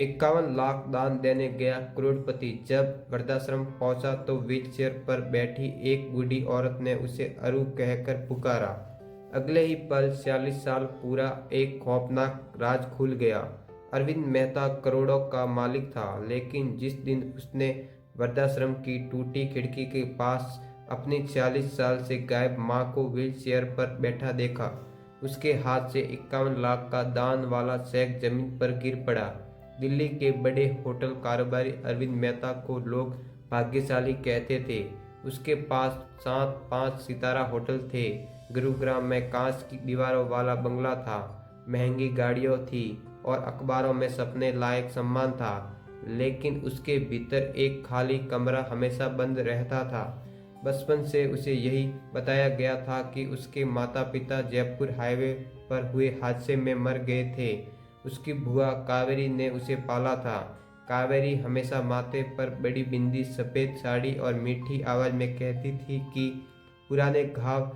51 लाख दान देने गया करोड़पति। जब वृद्धाश्रम पहुंचा तो व्हीलचेयर पर बैठी एक बूढ़ी औरत ने उसे अरु कहकर पुकारा। अगले ही पल 46 साल पूरा एक खौफनाक राज खुल गया। अरविंद मेहता करोड़ों का मालिक था, लेकिन जिस दिन उसने वृद्धाश्रम की टूटी खिड़की के पास अपनी 46 साल से गायब मां को व्हीलचेयर पर बैठा देखा, उसके हाथ से 51 लाख का दान वाला चेक जमीन पर गिर पड़ा। दिल्ली के बड़े होटल कारोबारी अरविंद मेहता को लोग भाग्यशाली कहते थे। उसके पास 7-5 सितारा होटल थे, गुरुग्राम में कांच की दीवारों वाला बंगला था, महंगी गाड़ियां थी और अखबारों में सपने लायक सम्मान था। लेकिन उसके भीतर एक खाली कमरा हमेशा बंद रहता था। बचपन से उसे यही बताया गया था कि उसके माता पिता जयपुर हाईवे पर हुए हादसे में मर गए थे। उसकी बुआ कावेरी ने उसे पाला था। कावेरी हमेशा माथे पर बड़ी बिंदी, सफ़ेद साड़ी और मीठी आवाज़ में कहती थी कि पुराने घाव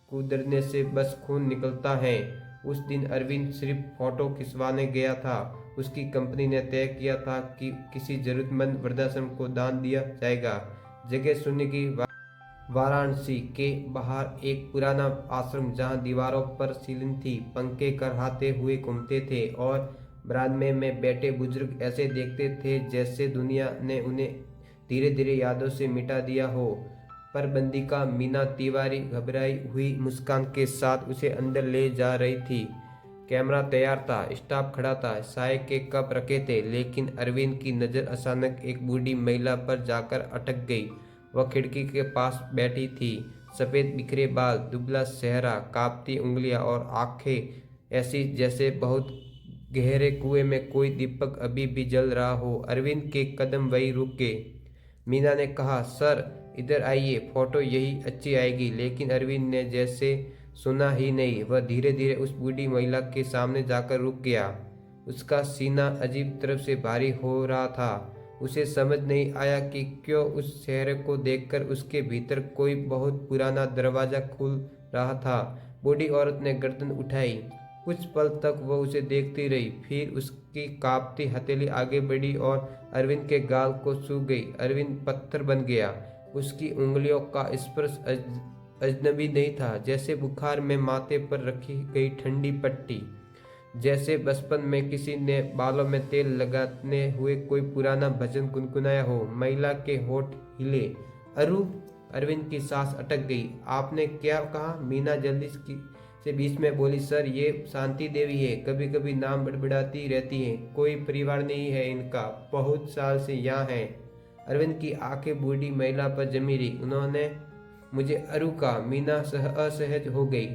कुदरने से बस खून निकलता है। उस दिन अरविंद सिर्फ फोटो खिंचवाने गया था। उसकी कंपनी ने तय किया था कि किसी जरूरतमंद वृद्धाश्रम को दान दिया जाएगा। जगह सुनने की वाराणसी के बाहर एक पुराना आश्रम, जहां दीवारों पर सीलिंग थी, पंखे करहाते हुए घूमते थे और बरामदे में बैठे बुजुर्ग ऐसे देखते थे जैसे दुनिया ने उन्हें धीरे धीरे यादों से मिटा दिया हो। पर बंदिका मीना तिवारी घबराई हुई मुस्कान के साथ उसे अंदर ले जा रही थी। कैमरा तैयार था, स्टाफ खड़ा था, चाय के कप रखे थे, लेकिन अरविंद की नज़र अचानक एक बूढ़ी महिला पर जाकर अटक गई। वह खिड़की के पास बैठी थी। सफ़ेद बिखरे बाल, दुबला चेहरा, कांपती उंगलियां और आंखें ऐसी जैसे बहुत गहरे कुएं में कोई दीपक अभी भी जल रहा हो। अरविंद के कदम वहीं रुक गए। मीना ने कहा, सर इधर आइए, फोटो यही अच्छी आएगी। लेकिन अरविंद ने जैसे सुना ही नहीं। वह धीरे धीरे उस बूढ़ी महिला के सामने जाकर रुक गया। उसका सीना अजीब तरफ से भारी हो रहा था। उसे समझ नहीं आया कि क्यों उस चेहरे को देखकर उसके भीतर कोई बहुत पुराना दरवाजा खुल रहा था। बूढ़ी औरत ने गर्दन उठाई। कुछ पल तक वह उसे देखती रही, फिर उसकी कांपती हथेली आगे बढ़ी और अरविंद के गाल को छू गई। अरविंद पत्थर बन गया। उसकी उंगलियों का स्पर्श अजनबी नहीं था, जैसे बुखार में माथे पर रखी गई ठंडी पट्टी, जैसे बचपन में किसी ने बालों में तेल लगाने हुए कोई पुराना भजन गुनगुनाया हो। महिला के होठ हिले। अरु। अरविंद की सांस अटक गई। आपने क्या कहा? मीना जल्दी से बीच में बोली, सर ये शांति देवी है, कभी कभी नाम बड़बड़ाती रहती है, कोई परिवार नहीं है इनका, बहुत साल से यहाँ है। अरविंद की आंखें बूढ़ी महिला पर जमी रही। उन्होंने मुझे अरु कहा। मीना असहज हो गई।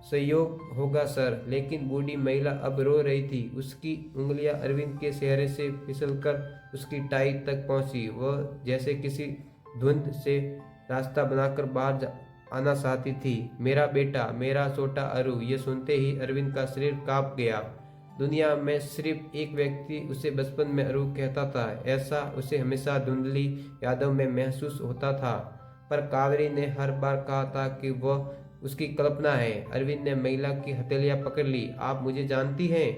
संयोग होगा सर। लेकिन बूढ़ी महिला अब रो रही थी। उसकी उंगलियां अरविंद के चेहरे से फिसलकर उसकी टाई तक पहुंची। वह जैसे किसी धुंध से रास्ता बनाकर बाहर आना चाहती थी। मेरा बेटा, मेरा छोटा अरु। ये सुनते ही अरविंद का शरीर कांप गया। दुनिया में सिर्फ एक व्यक्ति उसे बचपन में अरु कहता था, ऐसा उसे हमेशा धुंधली यादों में महसूस होता था। पर कावेरी ने हर बार कहा था कि वह उसकी कल्पना है। अरविंद ने महिला की हथेलियां पकड़ ली। आप मुझे जानती हैं?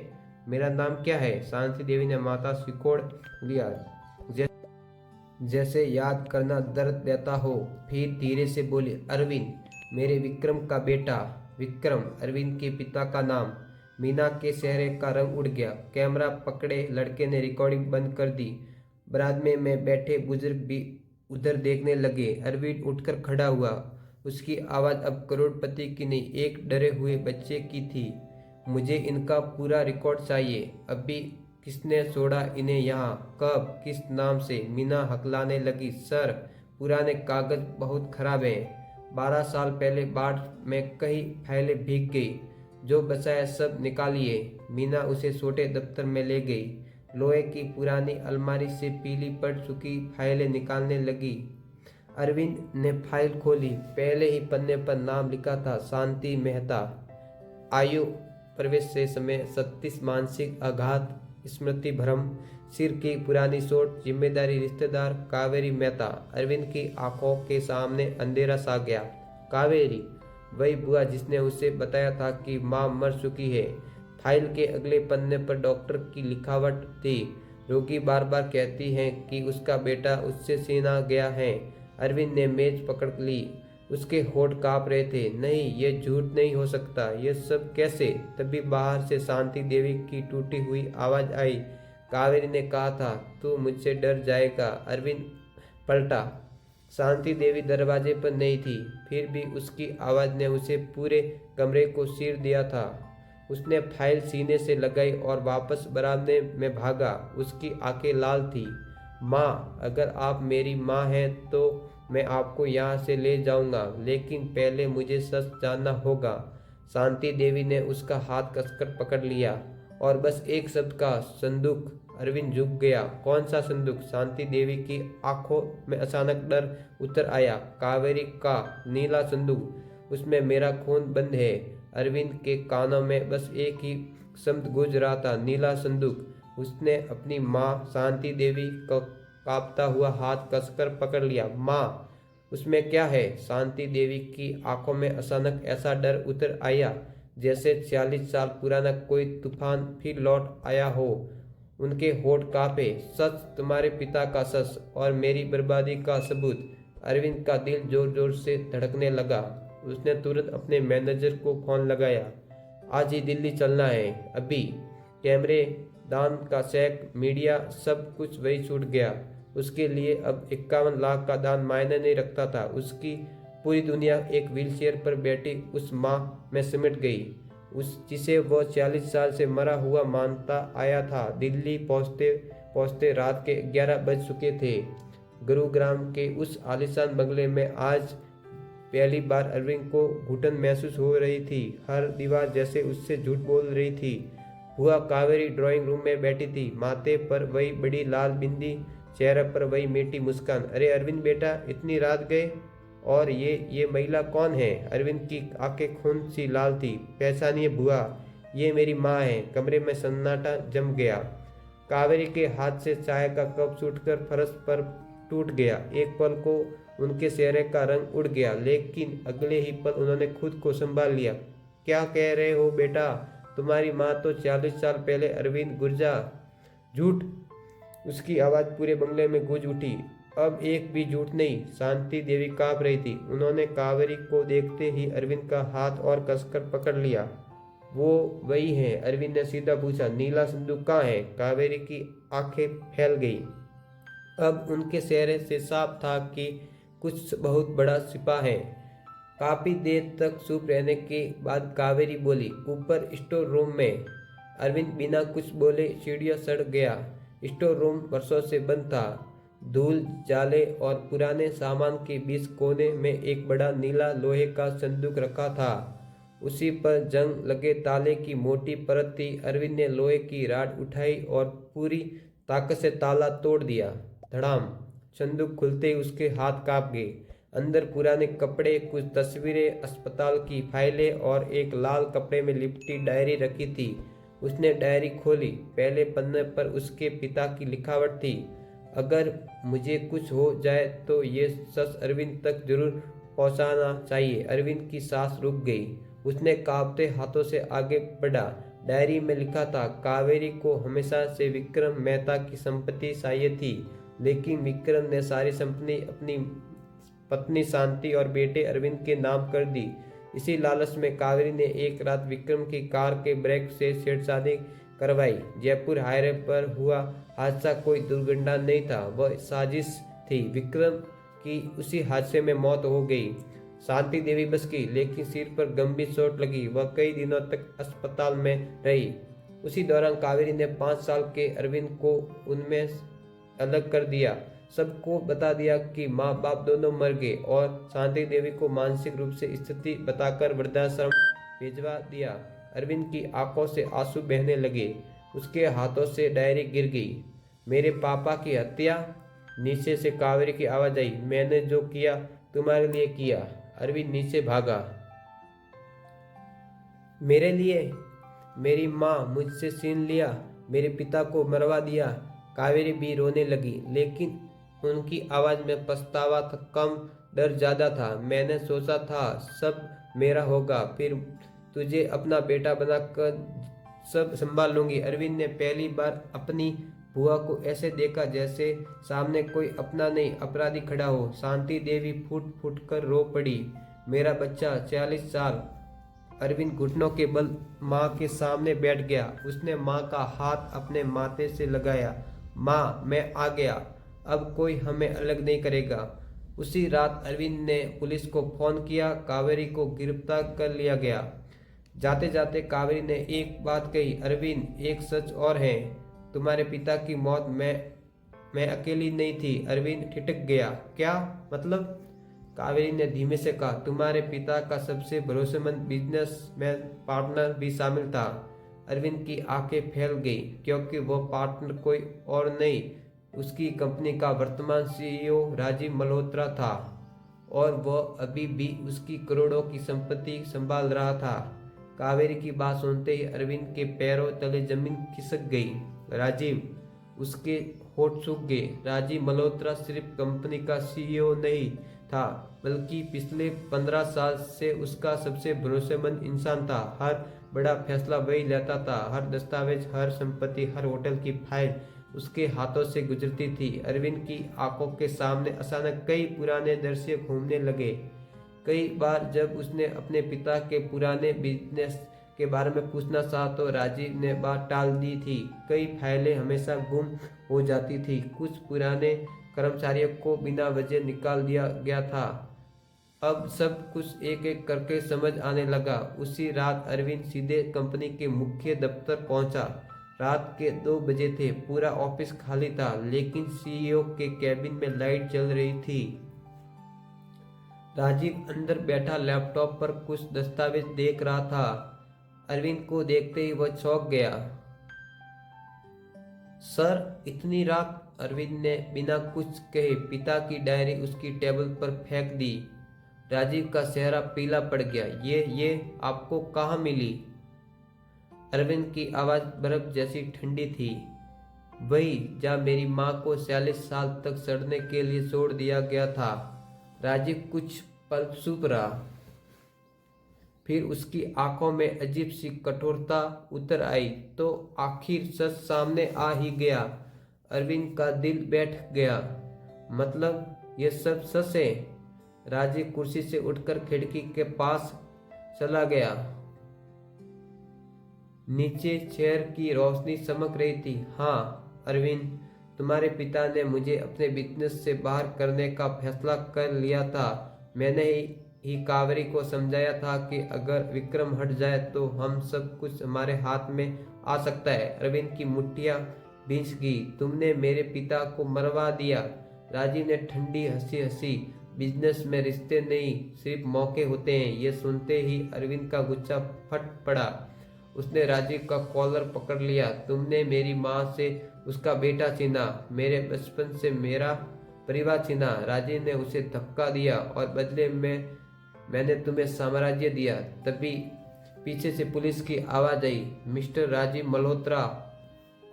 मेरा नाम क्या है? शांति देवी ने माथा सिकोड़ लिया, जैसे याद करना दर्द देता हो। फिर धीरे से बोली, अरविंद, मेरे विक्रम का बेटा। विक्रम, अरविंद के पिता का नाम। मीना के चेहरे का रंग उड़ गया। कैमरा पकड़े लड़के ने रिकॉर्डिंग बंद कर दी। बरामदे में बैठे बुजुर्ग भी उधर देखने लगे। अरविंद उठकर खड़ा हुआ। उसकी आवाज़ अब करोड़पति की नहीं, एक डरे हुए बच्चे की थी। मुझे इनका पूरा रिकॉर्ड चाहिए। अभी किसने छोड़ा इन्हें यहाँ? कब? किस नाम से? मीना हकलाने लगी। सर, पुराने कागज बहुत खराब हैं। 12 साल पहले बाढ़ में कई फाइलें भीग गई। जो बचा है सब निकालिए। मीना उसे छोटे दफ्तर में ले गई। लोहे की पुरानी अलमारी से पीली पड़ चुकी फाइलें निकालने लगी। अरविंद ने फाइल खोली। पहले ही पन्ने पर नाम लिखा था, शांति मेहता। आयु प्रवेश से समय 36, मानसिक आघात, स्मृति भ्रम, सिर की पुरानी चोट, जिम्मेदारी रिश्तेदार कावेरी मेहता। अरविंद की आंखों के सामने अंधेरा सा गया। कावेरी, वही बुआ जिसने उसे बताया था कि माँ मर चुकी है। फाइल के अगले पन्ने पर डॉक्टर की लिखावट थी, रोगी बार बार कहती हैं कि उसका बेटा उससे छीना गया है। अरविंद ने मेज पकड़ ली। उसके होठ कांप रहे थे। नहीं, ये झूठ नहीं हो सकता। ये सब कैसे? तभी बाहर से शांति देवी की टूटी हुई आवाज आई। कावेरी ने कहा था, तू मुझसे डर जाएगा। अरविंद पलटा। शांति देवी दरवाजे पर नहीं थी। फिर भी उसकी आवाज ने उसे पूरे कमरे को चीर दिया था। उसने फाइल सीने से लगाई और वापस बरामदे में भागा। उसकी आंखें लाल थी। माँ, अगर आप मेरी माँ हैं तो मैं आपको यहाँ से ले जाऊंगा, लेकिन पहले मुझे सच जानना होगा। शांति देवी ने उसका हाथ कसकर पकड़ लिया। और बस एक शब्द का, संदूक। अरविंद झुक गया। कौन सा संदूक? शांति देवी की आंखों में अचानक डर उतर आया। कावेरी का नीला संदूक, उसमें मेरा खून बंद है। अरविंद के कानों में बस एक ही शब्द गूंज रहा था, नीला संदूक। उसने अपनी माँ शांति देवी को कांपता हुआ हाथ कसकर पकड़ लिया। माँ, उसमें क्या है? शांति देवी की आंखों में अचानक ऐसा डर उतर आया जैसे 40 साल पुराना कोई तूफान फिर लौट आया हो। उनके होठ कांपे। सच, तुम्हारे पिता का सच और मेरी बर्बादी का सबूत। अरविंद का दिल जोर जोर से धड़कने लगा। उसने तुरंत अपने मैनेजर को फोन लगाया। आज ही दिल्ली चलना है, अभी। कैमरे, दान का चेक, मीडिया, सब कुछ वही छूट गया। उसके लिए अब 51 लाख का दान मायने नहीं रखता था। उसकी पूरी दुनिया एक व्हीलचेयर पर बैठी उस माँ में सिमट गई, उस जिसे वो 40 साल से मरा हुआ मानता आया था। दिल्ली पहुँचते पहुँचते रात के 11 बज चुके थे। गुरुग्राम के उस आलीशान बंगले में आज पहली बार अरविंद को घुटन महसूस हो रही थी। हर दीवार जैसे उससे झूठ बोल रही थी। बुआ कावेरी ड्राइंग रूम में बैठी थी। माथे पर वही बड़ी लाल बिंदी, चेहरे पर वही मीठी मुस्कान। अरे अरविंद बेटा, इतनी रात गए? और ये महिला कौन है? अरविंद की आंखें खून सी लाल थी। पहचानिए बुआ, ये मेरी माँ है। कमरे में सन्नाटा जम गया। कावेरी के हाथ से चाय का कप छूटकर फर्श पर टूट गया। एक पल को उनके चेहरे का रंग उड़ गया, लेकिन अगले ही पल उन्होंने खुद को संभाल लिया। क्या कह रहे हो बेटा? तुम्हारी माँ तो 40 साल पहले अरविंद गुर्जा। झूठ! उसकी आवाज़ पूरे बंगले में गूंज उठी। अब एक भी झूठ नहीं। शांति देवी कांप रही थी। उन्होंने कावेरी को देखते ही अरविंद का हाथ और कसकर पकड़ लिया। वो वही है? अरविंद ने सीधा पूछा। नीला संदूक कहाँ है? कावेरी की आंखें फैल गई। अब उनके चेहरे से साफ था कि कुछ बहुत बड़ा छिपा है। काफी देर तक चुप रहने के बाद कावेरी बोली, ऊपर स्टोर रूम में। अरविंद बिना कुछ बोले सीढ़ियों चढ़ गया। स्टोर रूम वर्षों से बंद था। धूल, जाले और पुराने सामान के बीच कोने में एक बड़ा नीला लोहे का संदूक रखा था। उसी पर जंग लगे ताले की मोटी परत थी। अरविंद ने लोहे की राड उठाई और पूरी ताकत से ताला तोड़ दिया। धड़ाम! संदूक खुलते ही उसके हाथ कांप गए। अंदर पुराने कपड़े, कुछ तस्वीरें, अस्पताल की फाइलें और एक लाल कपड़े में लिपटी डायरी रखी थी। उसने डायरी खोली। पहले पन्ने पर उसके पिता की लिखावट थी, अगर मुझे कुछ हो जाए तो ये सच अरविंद तक जरूर पहुंचाना चाहिए। अरविंद की सांस रुक गई। उसने कांपते हाथों से आगे बढ़ा। डायरी में लिखा था, कावेरी को हमेशा से विक्रम मेहता की संपत्ति चाहिए थी, लेकिन विक्रम ने सारी संपत्ति अपनी पत्नी शांति और बेटे अरविंद के नाम कर दी। इसी लालच में कावेरी ने एक रात विक्रम की कार के ब्रेक से छेड़छाड़ी करवाई। जयपुर हाईवे पर हुआ हादसा कोई दुर्घटना नहीं था, वह साजिश थी। विक्रम की उसी हादसे में मौत हो गई। शांति देवी बच गई, लेकिन सिर पर गंभीर चोट लगी। वह कई दिनों तक अस्पताल में रही। उसी दौरान कावेरी ने 5 साल के अरविंद को उनमें अलग कर दिया। सबको बता दिया कि माँ बाप दोनों मर गए और शांति देवी को मानसिक रूप से स्थिति बताकर वृद्धाश्रम भिजवा दिया। अरविंद की आंखों से आंसू बहने लगे। उसके हाथों से डायरी गिर गई। मेरे पापा की हत्या? नीचे से कावेरी की आवाज आई। मैंने जो किया तुम्हारे लिए किया। अरविंद नीचे भागा। मेरे लिए? मेरी माँ मुझसे छीन लिया, मेरे पिता को मरवा दिया। कावेरी भी रोने लगी, लेकिन उनकी आवाज में पछतावा कम, डर ज्यादा था। मैंने सोचा था सब मेरा होगा, फिर तुझे अपना बेटा बनाकर सब संभाल लूंगी। अरविंद ने पहली बार अपनी बुआ को ऐसे देखा जैसे सामने कोई अपना नहीं अपराधी खड़ा हो। शांति देवी फूट फूट कर रो पड़ी। मेरा बच्चा 40 साल। अरविंद घुटनों के बल माँ के सामने बैठ गया। उसने माँ का हाथ अपने माथे से लगाया। माँ, मैं आ गया। अब कोई हमें अलग नहीं करेगा। उसी रात अरविंद ने पुलिस को फोन किया। कावेरी को गिरफ्तार कर लिया गया। जाते जाते कावेरी ने एक बात कही, अरविंद, एक सच और है, तुम्हारे पिता की मौत मैं अकेली नहीं थी। अरविंद ठिठक गया। क्या मतलब? कावेरी ने धीमे से कहा, तुम्हारे पिता का सबसे भरोसेमंद बिजनेसमैन पार्टनर भी शामिल था। अरविंद की आंखें फैल गई क्योंकि वह पार्टनर कोई और नहीं, उसकी कंपनी का वर्तमान सीईओ राजीव मल्होत्रा था और वह अभी भी उसकी करोड़ों की संपत्ति संभाल रहा था। कावेरी की बात सुनते ही अरविंद के पैरों तले जमीन खिसक गई। राजीव, उसके होठ सूख गए। राजीव मल्होत्रा सिर्फ कंपनी का सीईओ नहीं था बल्कि पिछले 15 साल से उसका सबसे भरोसेमंद इंसान था। हर बड़ा फैसला वही लेता था। हर दस्तावेज, हर संपत्ति, हर होटल की फाइल उसके हाथों से गुजरती थी। अरविंद की आंखों के सामने अचानक कई पुराने दृश्य घूमने लगे। कई बार जब उसने अपने पिता के पुराने बिजनेस के बारे में पूछना चाहा तो राजीव ने बात टाल दी थी। कई फाइलें हमेशा गुम हो जाती थी। कुछ पुराने कर्मचारियों को बिना वजह निकाल दिया गया था। अब सब कुछ एक एक करके समझ आने लगा। उसी रात अरविंद सीधे कंपनी के मुख्य दफ्तर पहुंचा। रात के 2 बजे थे। पूरा ऑफिस खाली था लेकिन सीईओ के केबिन में लाइट जल रही थी। राजीव अंदर बैठा लैपटॉप पर कुछ दस्तावेज देख रहा था। अरविंद को देखते ही वह चौंक गया। सर, इतनी रात? अरविंद ने बिना कुछ कहे पिता की डायरी उसकी टेबल पर फेंक दी। राजीव का चेहरा पीला पड़ गया। ये आपको कहाँ मिली? अरविंद की आवाज बर्फ जैसी ठंडी थी। वही जहाँ मेरी माँ को 40 साल तक सड़ने के लिए छोड़ दिया गया था। राजीव कुछ पल चुप रहा, फिर उसकी आंखों में अजीब सी कठोरता उतर आई। तो आखिर सच सामने आ ही गया। अरविंद का दिल बैठ गया। मतलब ये सब सच है? राजीव कुर्सी से उठकर खिड़की के पास चला गया। नीचे चेयर की रोशनी चमक रही थी। हाँ अरविंद, तुम्हारे पिता ने मुझे अपने बिजनेस से बाहर करने का फैसला कर लिया था। मैंने ही कावेरी को समझाया था कि अगर विक्रम हट जाए तो हम सब कुछ हमारे हाथ में आ सकता है। अरविंद की मुट्ठियां भींच गई। तुमने मेरे पिता को मरवा दिया। राजीव ने ठंडी हंसी हंसी। बिजनेस में रिश्ते नहीं, सिर्फ मौके होते हैं। ये सुनते ही अरविंद का गुस्सा फट पड़ा। उसने राजीव का कॉलर पकड़ लिया। तुमने मेरी माँ से उसका बेटा छीना, मेरे बचपन से मेरा परिवार छीना। राजीव ने उसे धक्का दिया और बदले में मैंने तुम्हें साम्राज्य दिया। तभी पीछे से पुलिस की आवाज आई। मिस्टर राजीव मल्होत्रा,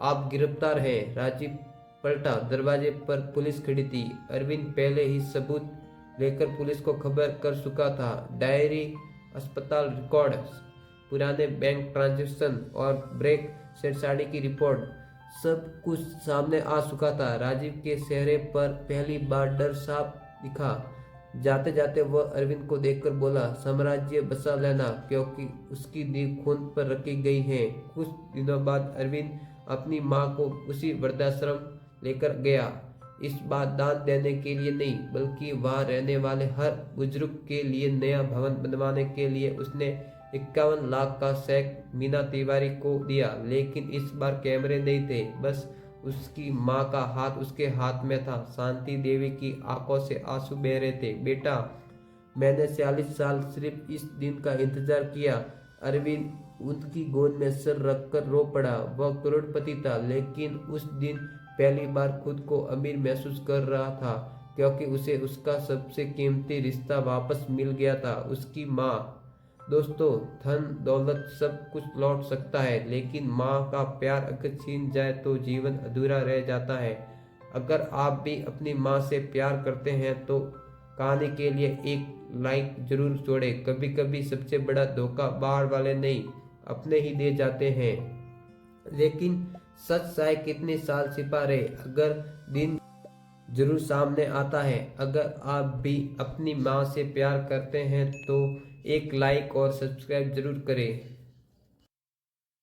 आप गिरफ्तार हैं। राजीव पलटा। दरवाजे पर पुलिस खड़ी थी। अरविंद पहले ही सबूत लेकर पुलिस को खबर कर चुका था। डायरी, अस्पताल रिकॉर्ड, पुराने बैंक ट्रांजैक्शन और ब्रेक छेड़छाड़ी की रिपोर्ट, सब कुछ सामने आ चुका था। राजीव के चेहरे पर पहली बार डर साफ दिखा। जाते जाते वह अरविंद को देखकर बोला, साम्राज्य बचा लेना क्योंकि उसकी नींव खून पर रखी गई है। कुछ दिनों बाद अरविंद अपनी माँ को उसी वृद्धाश्रम लेकर गया। इस बार दान देने के लिए नहीं बल्कि वहां रहने वाले हर बुजुर्ग के लिए नया भवन बनवाने के लिए उसने 51 लाख का चेक मीना तिवारी को दिया। लेकिन इस बार कैमरे नहीं थे, बस उसकी माँ का हाथ उसके हाथ में था। शांति देवी की आंखों से आंसू बह रहे थे। बेटा, मैंने 40 साल सिर्फ इस दिन का इंतजार किया। अरविंद उनकी गोद में सर रखकर रो पड़ा। वह करोड़पति था लेकिन उस दिन पहली बार खुद को अमीर महसूस कर रहा था क्योंकि उसे उसका सबसे कीमती रिश्ता वापस मिल गया था, उसकी माँ। दोस्तों, धन दौलत सब कुछ लौट सकता है लेकिन माँ का प्यार अगर छीन जाए तो जीवन अधूरा रह जाता है। अगर आप भी अपनी माँ से प्यार करते हैं तो कहानी के लिए एक लाइक जरूर छोड़ें। कभी कभी सबसे बड़ा धोखा बाहर वाले नहीं, अपने ही दे जाते हैं। लेकिन सच चाहे कितने साल छिपा रहे, अगर दिन जरूर सामने आता है। अगर आप भी अपनी माँ से प्यार करते हैं तो एक लाइक और सब्सक्राइब जरूर करें।